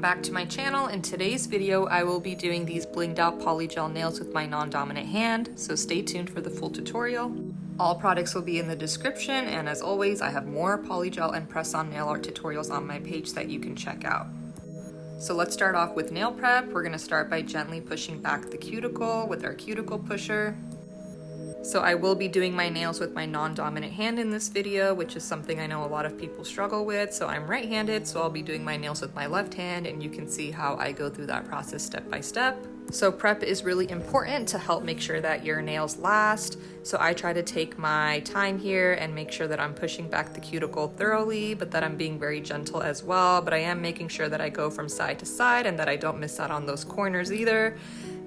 back to my channel. In today's video, I will be doing these blinged out polygel nails with my non-dominant hand, so stay tuned for the full tutorial. All products will be in the description, and as always, I have more polygel and press-on nail art tutorials on my page that you can check out. So let's start off with nail prep. We're gonna start by gently pushing back the cuticle with our cuticle pusher. So I will be doing my nails with my non-dominant hand in this video, which is something I know a lot of people struggle with. So I'm right-handed, so I'll be doing my nails with my left hand, and you can see how I go through that process step by step. So prep is really important to help make sure that your nails last. So I try to take my time here and make sure that I'm pushing back the cuticle thoroughly, but that I'm being very gentle as well. But I am making sure that I go from side to side and that I don't miss out on those corners either.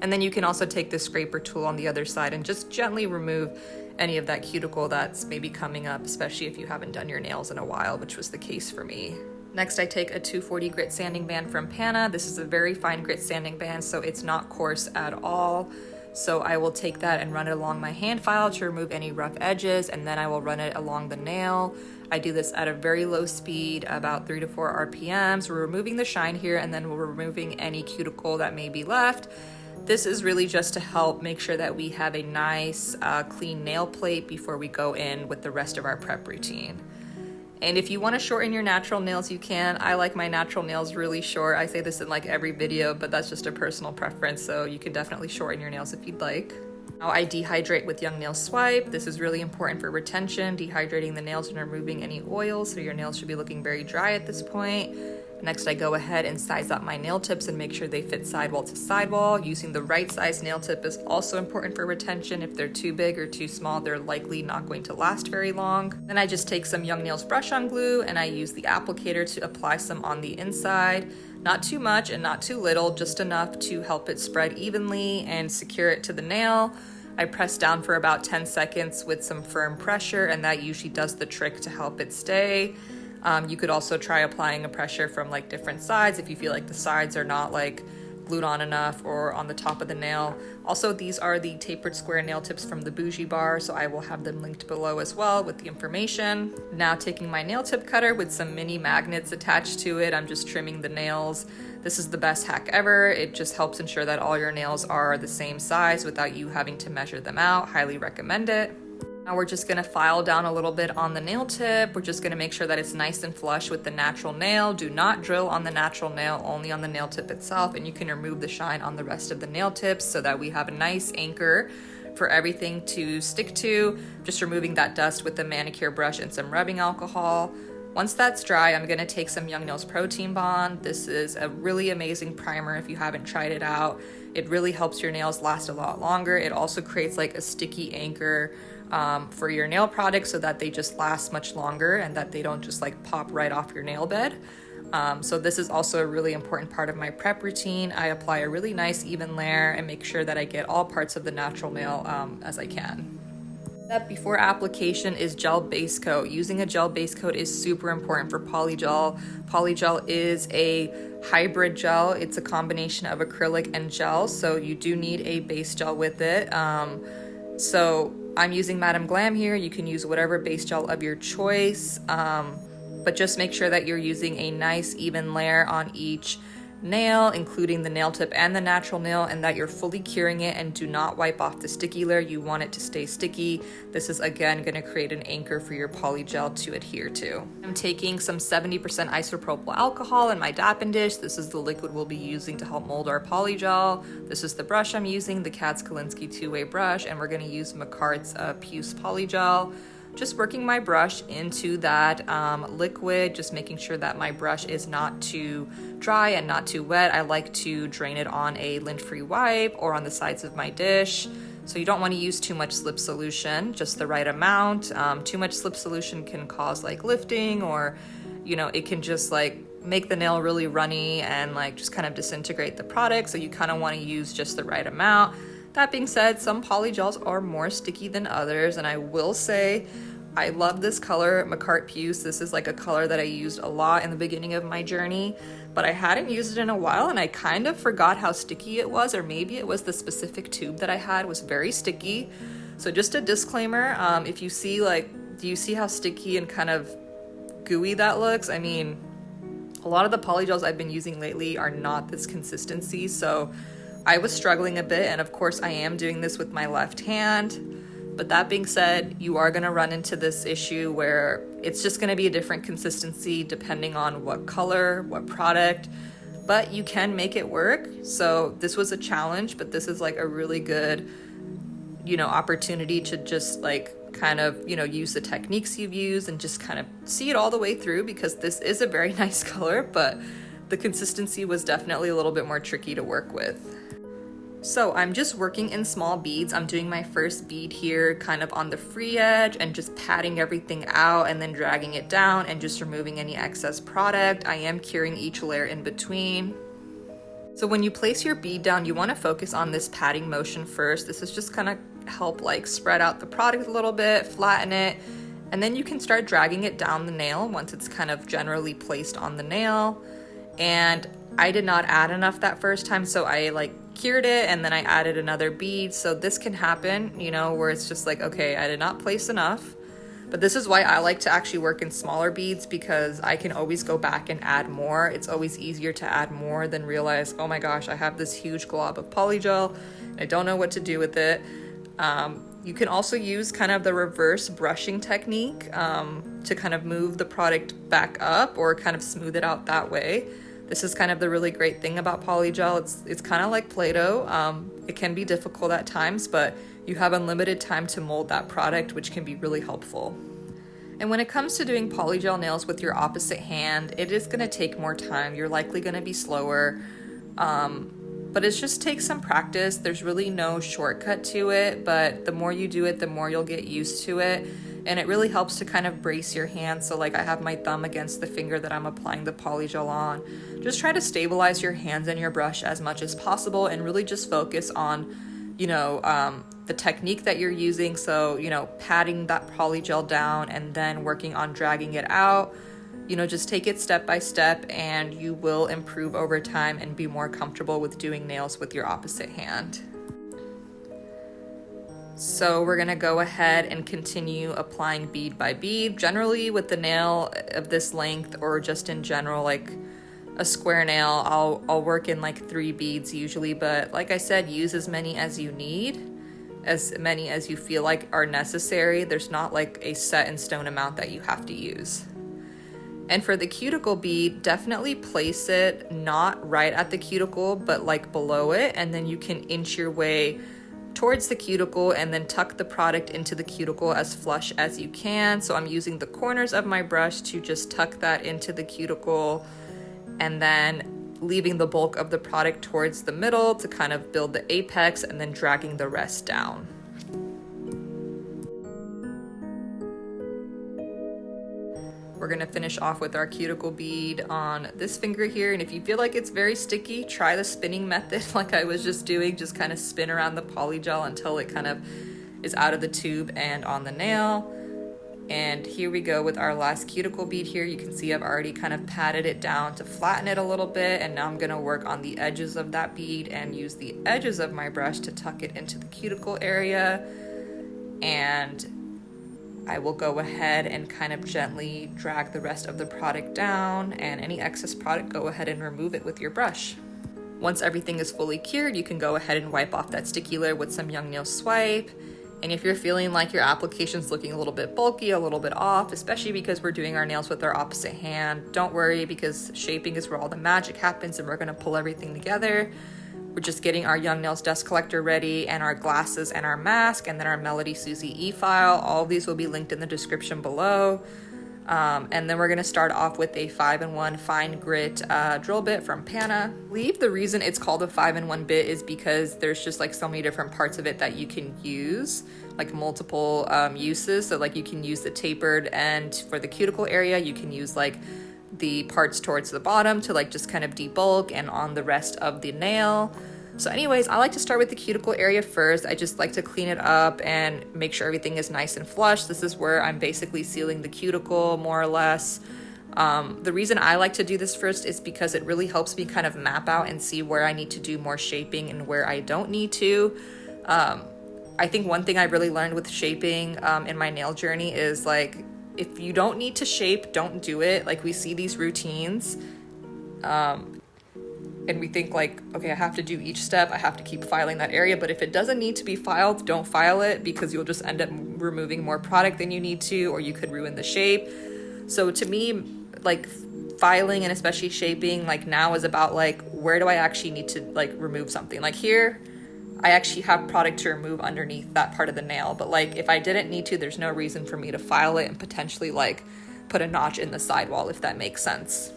And then you can also take the scraper tool on the other side and just gently remove any of that cuticle that's maybe coming up, especially if you haven't done your nails in a while, which was the case for me. Next, I take a 240 grit sanding band from Pana. This is a very fine grit sanding band, so it's not coarse at all. So I will take that and run it along my hand file to remove any rough edges, and then I will run it along the nail. I do this at a very low speed, about 3 to 4 RPMs. We're removing the shine here, and then we're removing any cuticle that may be left. This is really just to help make sure that we have a nice, clean nail plate before we go in with the rest of our prep routine. And if you want to shorten your natural nails, you can. I like my natural nails really short. I say this in like every video, but that's just a personal preference, so you can definitely shorten your nails if you'd like. Now I dehydrate with Young Nail Swipe. This is really important for retention, dehydrating the nails and removing any oils, so your nails should be looking very dry at this point. Next, I go ahead and size up my nail tips and make sure they fit sidewall to sidewall. Using the right size nail tip is also important for retention. If they're too big or too small, they're likely not going to last very long. Then I just take some Young Nails brush on glue and I use the applicator to apply some on the inside. Not too much and not too little, just enough to help it spread evenly and secure it to the nail. I press down for about 10 seconds with some firm pressure, and that usually does the trick to help it stay. You could also try applying a pressure from like different sides if you feel like the sides are not like glued on enough, or on the top of the nail. Also, these are the tapered square nail tips from the dabouijebar, so I will have them linked below as well with the information. Now taking my nail tip cutter with some mini magnets attached to it, I'm just trimming the nails. This is the best hack ever. It just helps ensure that all your nails are the same size without you having to measure them out. Highly recommend it. Now we're just gonna file down a little bit on the nail tip. We're just gonna make sure that it's nice and flush with the natural nail. Do not drill on the natural nail, only on the nail tip itself, and you can remove the shine on the rest of the nail tips so that we have a nice anchor for everything to stick to. Just removing that dust with the manicure brush and some rubbing alcohol. Once that's dry, I'm gonna take some Young Nails Protein Bond. This is a really amazing primer if you haven't tried it out. It really helps your nails last a lot longer. It also creates like a sticky anchor for your nail products so that they just last much longer and that they don't just like pop right off your nail bed. So this is also a really important part of my prep routine. I apply a really nice even layer and make sure that I get all parts of the natural nail as I can. Step before application is gel base coat. Using a gel base coat is super important for polygel. Polygel is a hybrid gel. It's a combination of acrylic and gel, so you do need a base gel with it. So I'm using Madam Glam here. You can use whatever base gel of your choice, but just make sure that you're using a nice even layer on each nail, including the nail tip and the natural nail, and that you're fully curing it, and do not wipe off the sticky layer. You want it to stay sticky. This is again going to create an anchor for your polygel to adhere to. I'm taking some 70% isopropyl alcohol in my dappen dish. This is the liquid we'll be using to help mold our polygel. This is the brush I'm using, the Katz Kalinsky two-way brush, and we're going to use Makart's Puce polygel. Just working my brush into that liquid, just making sure that my brush is not too dry and not too wet. I like to drain it on a lint-free wipe or on the sides of my dish. So you don't want to use too much slip solution, just the right amount. Too much slip solution can cause like lifting, or it can just like make the nail really runny and like just kind of disintegrate the product. So you kind of want to use just the right amount. That being said, some polygels are more sticky than others, and I will say I love this color, Makart Puce. This is like a color that I used a lot in the beginning of my journey, but I hadn't used it in a while and I kind of forgot how sticky it was, or maybe it was the specific tube that I had was very sticky. So just a disclaimer, if you see like, do you see how sticky and kind of gooey that looks? I mean, A lot of the polygels I've been using lately are not this consistency, so I was struggling a bit, and of course I am doing this with my left hand. But that being said, you are gonna run into this issue where it's just gonna be a different consistency depending on what color, what product, but you can make it work. So this was a challenge, but this is like a really good, opportunity to just like kind of, use the techniques you've used and just kind of see it all the way through, because this is a very nice color, but the consistency was definitely a little bit more tricky to work with. So I'm just working in small beads. I'm doing my first bead here kind of on the free edge and just patting everything out and then dragging it down and just removing any excess product. I am curing each layer in between. So when you place your bead down, you want to focus on this patting motion first. This is just kind of help like spread out the product a little bit, flatten it, and then you can start dragging it down the nail once it's kind of generally placed on the nail. And I did not add enough that first time, so I like cured it and then I added another bead. So this can happen, where it's just like, okay, I did not place enough. But this is why I like to actually work in smaller beads, because I can always go back and add more. It's always easier to add more than realize, oh my gosh, I have this huge glob of polygel, I don't know what to do with it. You can also use kind of the reverse brushing technique to kind of move the product back up or kind of smooth it out that way. This is kind of the really great thing about polygel. It's kind of like Play-Doh. It can be difficult at times, but you have unlimited time to mold that product, which can be really helpful. And when it comes to doing polygel nails with your opposite hand, it is gonna take more time. You're likely gonna be slower, but it just takes some practice. There's really no shortcut to it, but the more you do it, the more you'll get used to it. And it really helps to kind of brace your hand. So like I have my thumb against the finger that I'm applying the polygel on. Just try to stabilize your hands and your brush as much as possible and really just focus on, the technique that you're using. So, patting that polygel down and then working on dragging it out. Just take it step by step and you will improve over time and be more comfortable with doing nails with your opposite hand. So we're gonna go ahead and continue applying bead by bead. Generally with the nail of this length, or just in general, like a square nail, I'll work in like 3 beads usually, but like I said, use as many as you need, as many as you feel like are necessary. There's not like a set in stone amount that you have to use. And for the cuticle bead, definitely place it not right at the cuticle, but like below it, and then you can inch your way towards the cuticle and then tuck the product into the cuticle as flush as you can. So I'm using the corners of my brush to just tuck that into the cuticle and then leaving the bulk of the product towards the middle to kind of build the apex and then dragging the rest down. We're gonna finish off with our cuticle bead on this finger here, and if you feel like it's very sticky, try the spinning method like I was just doing. Just kind of spin around the polygel until it kind of is out of the tube and on the nail. And here we go with our last cuticle bead here. You can see I've already kind of patted it down to flatten it a little bit, and now I'm gonna work on the edges of that bead and use the edges of my brush to tuck it into the cuticle area. And I will go ahead and kind of gently drag the rest of the product down, and any excess product, go ahead and remove it with your brush. Once everything is fully cured, you can go ahead and wipe off that sticky layer with some Young Nail Swipe. And if you're feeling like your application's looking a little bit bulky, a little bit off, especially because we're doing our nails with our opposite hand, don't worry, because shaping is where all the magic happens and we're gonna pull everything together. We're just getting our Young Nails dust collector ready, and our glasses and our mask, and then our Melody Susie e-file. All of these will be linked in the description below. And then we're gonna start off with a 5-in-1 fine grit drill bit from Pana. The reason it's called a 5-in-1 bit is because there's just like so many different parts of it that you can use, like multiple uses. So like you can use the tapered end for the cuticle area, you can use like the parts towards the bottom to like just kind of debulk, and on the rest of the nail. So anyways, I like to start with the cuticle area first. I just like to clean it up and make sure everything is nice and flush. This is where I'm basically sealing the cuticle more or less. The reason I like to do this first is because it really helps me kind of map out and see where I need to do more shaping and where I don't need to. I think one thing I really learned with shaping in my nail journey is like, if you don't need to shape, don't do it. Like we see these routines And we think like, okay, I have to do each step, I have to keep filing that area, but if it doesn't need to be filed, don't file it, because you'll just end up removing more product than you need to, or you could ruin the shape. So to me, like filing and especially shaping like now is about like, where do I actually need to like remove something? Like here, I actually have product to remove underneath that part of the nail, but like if I didn't need to, there's no reason for me to file it and potentially like put a notch in the sidewall, if that makes sense.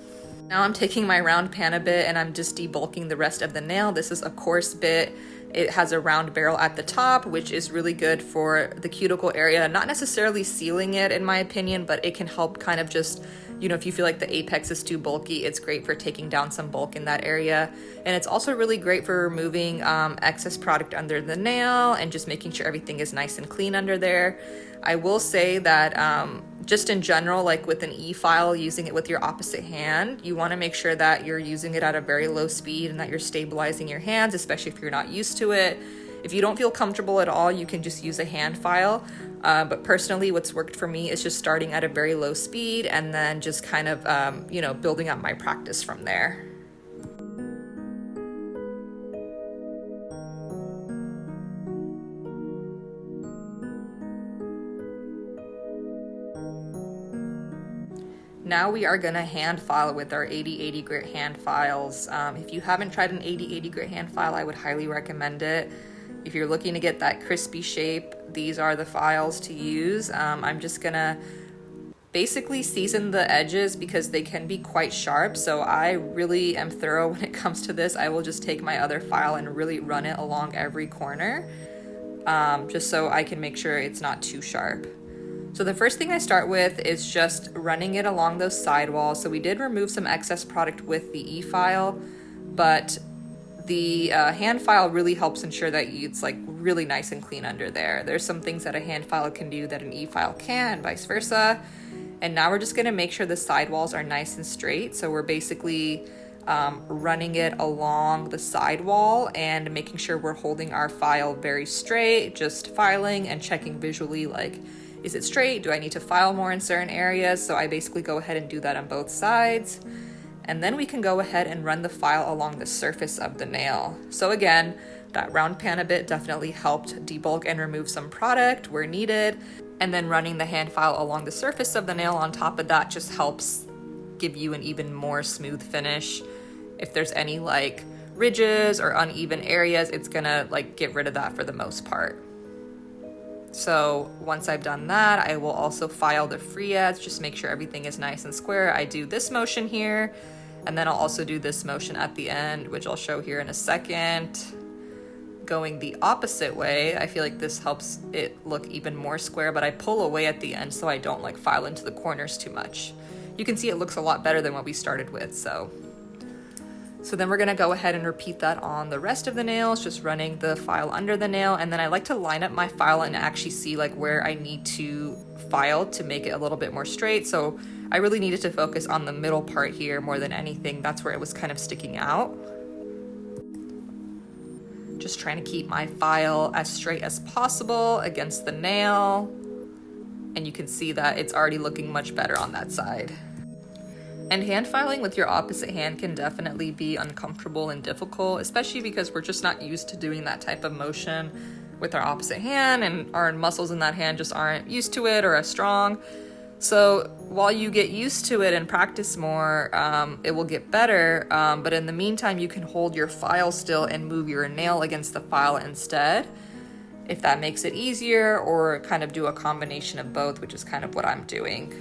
Now I'm taking my round pana bit and I'm just debulking the rest of the nail. This is a coarse bit. It has a round barrel at the top, which is really good for the cuticle area. Not necessarily sealing it in my opinion, but it can help kind of just, you know, if you feel like the apex is too bulky, it's great for taking down some bulk in that area. And it's also really great for removing excess product under the nail and just making sure everything is nice and clean under there. I will say that just in general, like with an e-file, using it with your opposite hand, you want to make sure that you're using it at a very low speed and that you're stabilizing your hands, especially if you're not used to it. If you don't feel comfortable at all, you can just use a hand file. But personally, what's worked for me is just starting at a very low speed and then just kind of, you know, building up my practice from there. Now we are gonna hand file with our 80/80 grit hand files. If you haven't tried an 80/80 grit hand file, I would highly recommend it. If you're looking to get that crispy shape, these are the files to use. I'm just gonna basically season the edges because they can be quite sharp. So I really am thorough when it comes to this. I will just take my other file and really run it along every corner, just so I can make sure it's not too sharp. So the first thing I start with is just running it along those sidewalls. So we did remove some excess product with the e-file, but the hand file really helps ensure that it's like really nice and clean under there. There's some things that a hand file can do that an e-file can, and vice versa. And now we're just gonna make sure the sidewalls are nice and straight. So we're basically running it along the sidewall and making sure we're holding our file very straight, just filing and checking visually like, is it straight? Do I need to file more in certain areas? So I basically go ahead and do that on both sides. And then we can go ahead and run the file along the surface of the nail. So again, that round pana bit definitely helped debulk and remove some product where needed. And then running the hand file along the surface of the nail on top of that just helps give you an even more smooth finish. If there's any like ridges or uneven areas, it's gonna like get rid of that for the most part. So once I've done that, I will also file the free edge, just make sure everything is nice and square. I do this motion here, and then I'll also do this motion at the end, which I'll show here in a second. Going the opposite way, I feel like this helps it look even more square, but I pull away at the end so I don't like file into the corners too much. You can see it looks a lot better than what we started with, so then we're gonna go ahead and repeat that on the rest of the nails, just running the file under the nail. And then I like to line up my file and actually see like where I need to file to make it a little bit more straight. So I really needed to focus on the middle part here more than anything. That's where it was kind of sticking out. Just trying to keep my file as straight as possible against the nail. And you can see that it's already looking much better on that side. And hand filing with your opposite hand can definitely be uncomfortable and difficult, especially because we're just not used to doing that type of motion with our opposite hand, and our muscles in that hand just aren't used to it or as strong. So while you get used to it and practice more, it will get better. But in the meantime, you can hold your file still and move your nail against the file instead, if that makes it easier, or kind of do a combination of both, which is kind of what I'm doing.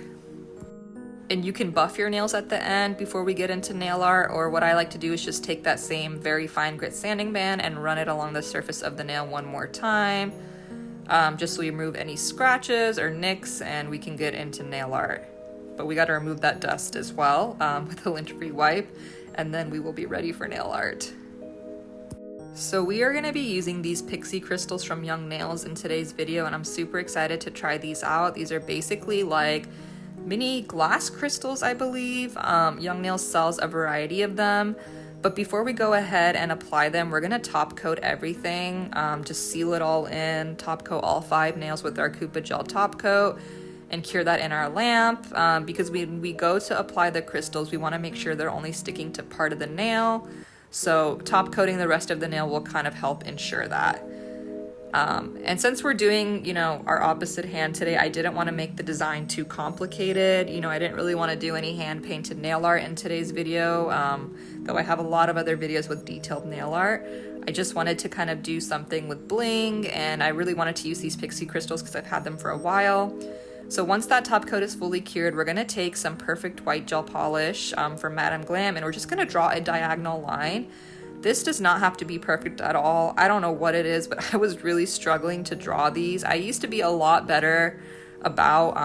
And you can buff your nails at the end before we get into nail art, or what I like to do is just take that same very fine grit sanding band and run it along the surface of the nail one more time, just so we remove any scratches or nicks and we can get into nail art. But we got to remove that dust as well with a lint-free wipe, and then we will be ready for nail art. So we are going to be using these pixie crystals from Young Nails in today's video, and I'm super excited to try these out. These are basically like mini glass crystals, I believe. Young Nails sells a variety of them. But before we go ahead and apply them, we're gonna top coat everything. Just seal it all in, top coat all 5 nails with our Coupa Gel top coat. and cure that in our lamp, because when we go to apply the crystals, we want to make sure they're only sticking to part of the nail. So top coating the rest of the nail will kind of help ensure that. And since we're doing, you know, our opposite hand today, I didn't want to make the design too complicated. You know, I didn't really want to do any hand painted nail art in today's video, though I have a lot of other videos with detailed nail art. I just wanted to kind of do something with bling, and I really wanted to use these pixie crystals because I've had them for a while. So once that top coat is fully cured, we're going to take some perfect white gel polish from Madame Glam, and we're just going to draw a diagonal line. This does not have to be perfect at all. I don't know what it is, but I was really struggling to draw these. I used to be a lot better about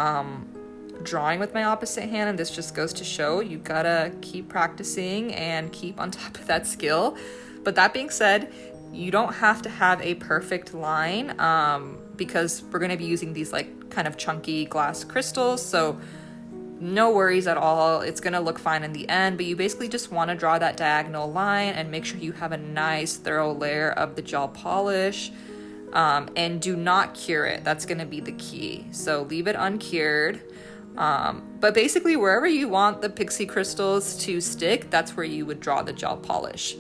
drawing with my opposite hand, and this just goes to show you gotta keep practicing and keep on top of that skill. But that being said, you don't have to have a perfect line because we're gonna be using these like kind of chunky glass crystals, so no worries at all. It's gonna look fine in the end, but you basically just want to draw that diagonal line and make sure you have a nice thorough layer of the gel polish, and do not cure it. That's gonna be the key. So leave it uncured, but basically wherever you want the pixie crystals to stick, that's where you would draw the gel polish.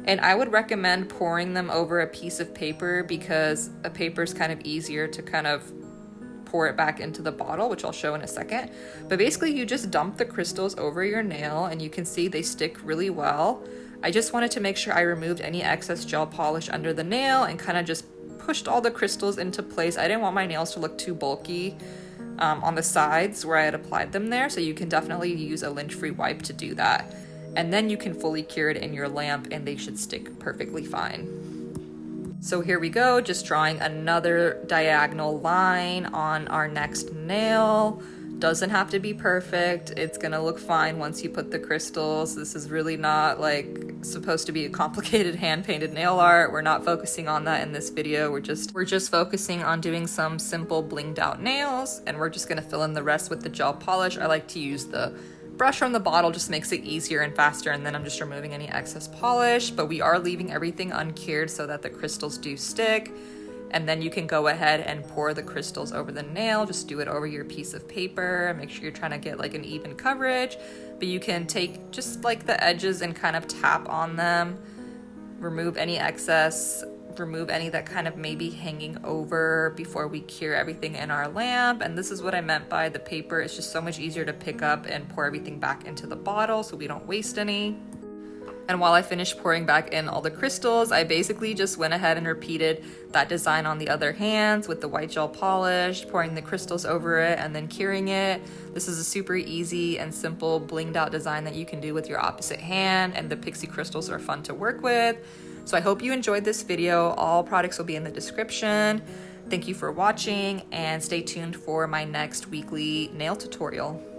And I would recommend pouring them over a piece of paper because a paper is kind of easier to kind of pour it back into the bottle, which I'll show in a second. But basically you just dump the crystals over your nail and you can see they stick really well. I just wanted to make sure I removed any excess gel polish under the nail and kind of just pushed all the crystals into place. I didn't want my nails to look too bulky on the sides where I had applied them there, so you can definitely use a lint-free wipe to do that. And then you can fully cure it in your lamp and they should stick perfectly fine. So here we go, just drawing another diagonal line on our next nail. Doesn't have to be perfect. It's gonna look fine once you put the crystals. This is really not like supposed to be a complicated hand-painted nail art. We're not focusing on that in this video. We're just focusing on doing some simple blinged out nails, and we're just gonna fill in the rest with the gel polish. I like to use the brush from the bottle, just makes it easier and faster, and then I'm just removing any excess polish, but we are leaving everything uncured so that the crystals do stick. And then you can go ahead and pour the crystals over the nail. Just do it over your piece of paper. Make sure you're trying to get like an even coverage, but you can take just like the edges and kind of tap on them, remove any excess, remove any that kind of maybe hanging over before we cure everything in our lamp. And this is what I meant by the paper. It's just so much easier to pick up and pour everything back into the bottle so we don't waste any. And while I finished pouring back in all the crystals, I basically just went ahead and repeated that design on the other hands with the white gel polish, pouring the crystals over it and then curing it. This is a super easy and simple blinged out design that you can do with your opposite hand, and the pixie crystals are fun to work with. So I hope you enjoyed this video. All products will be in the description. Thank you for watching, and stay tuned for my next weekly nail tutorial.